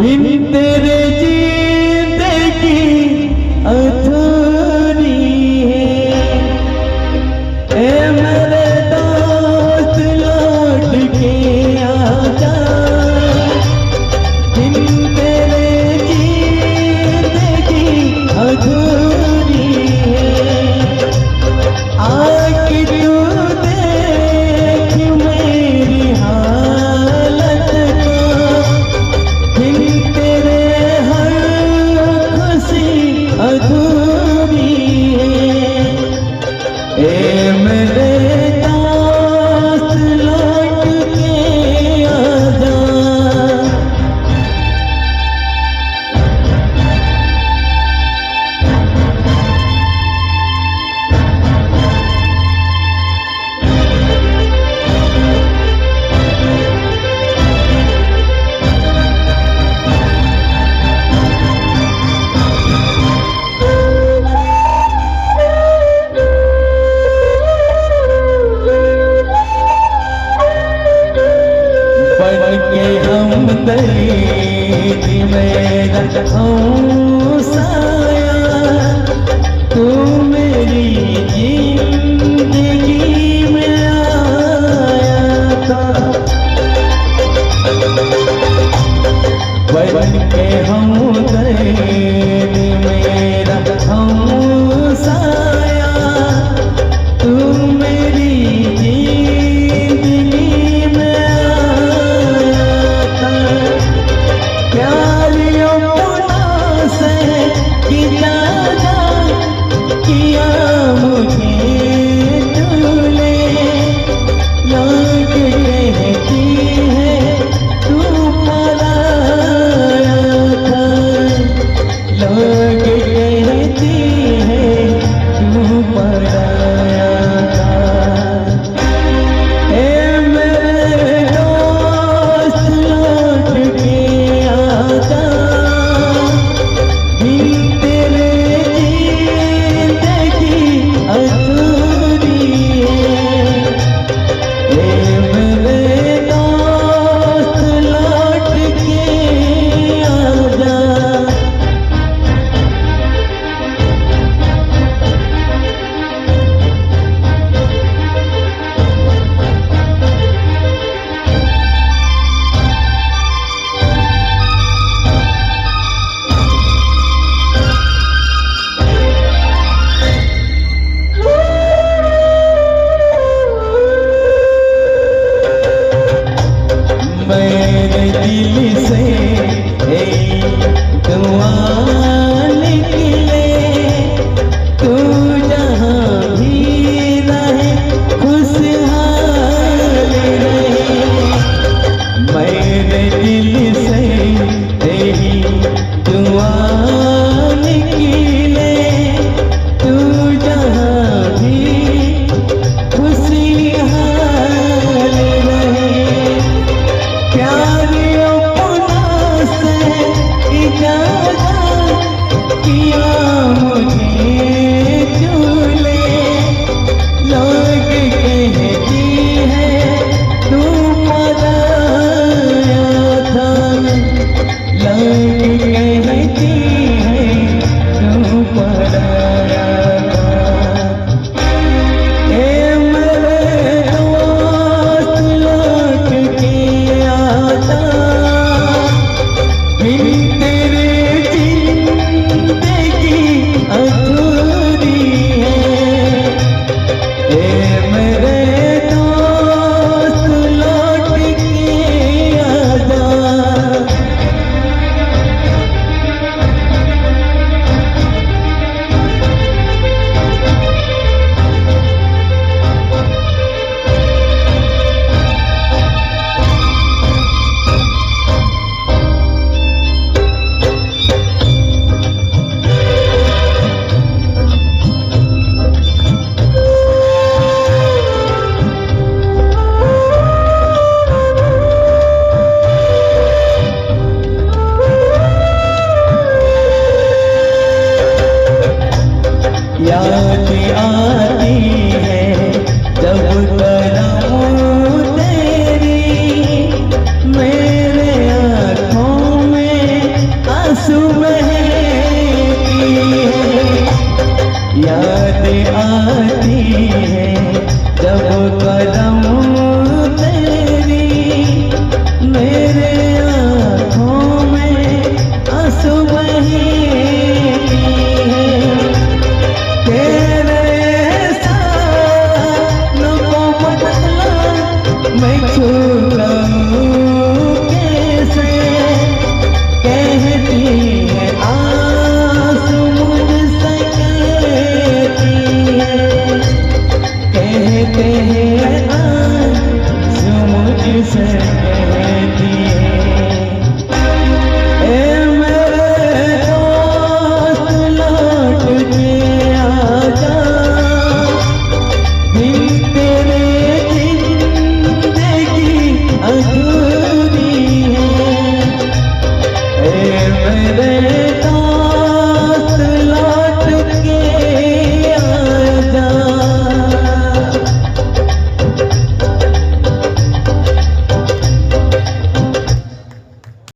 बिन तेरे जिंदगी अधूरी है। ए मेरे दोस्त लौट के आजा, बिन तेरे जिंदगी अधूरी है। आके तू देख मेरी हालत को, बिन तेरे हर खुशी अधूरी है। ए मेरे दोस्त लौट के आजा। बनके हमदर्द मेरा हौसाया, तू मेरी जिंदगी में आया था। बनके हमदर्द मेरा हौसाया, तू मेरी जिंदगी में किया मुझे तूने, लोग कहती है तू पराया था। लोग कहती है तू पराया था। ए मेरे दोस्त लौट के आजा, बिन तेरे अधूरी है। ए मेरे दोस्त लौट के आजा। मेरे दिल से दुआ निकले, तू जहाँ भी रहे खुशहाल रहे। मेरे दिल से दुआ निकले, तू जहाँ भी खुशहाल रहे। प्यार अपना से इजाज़त बहती है, याद आ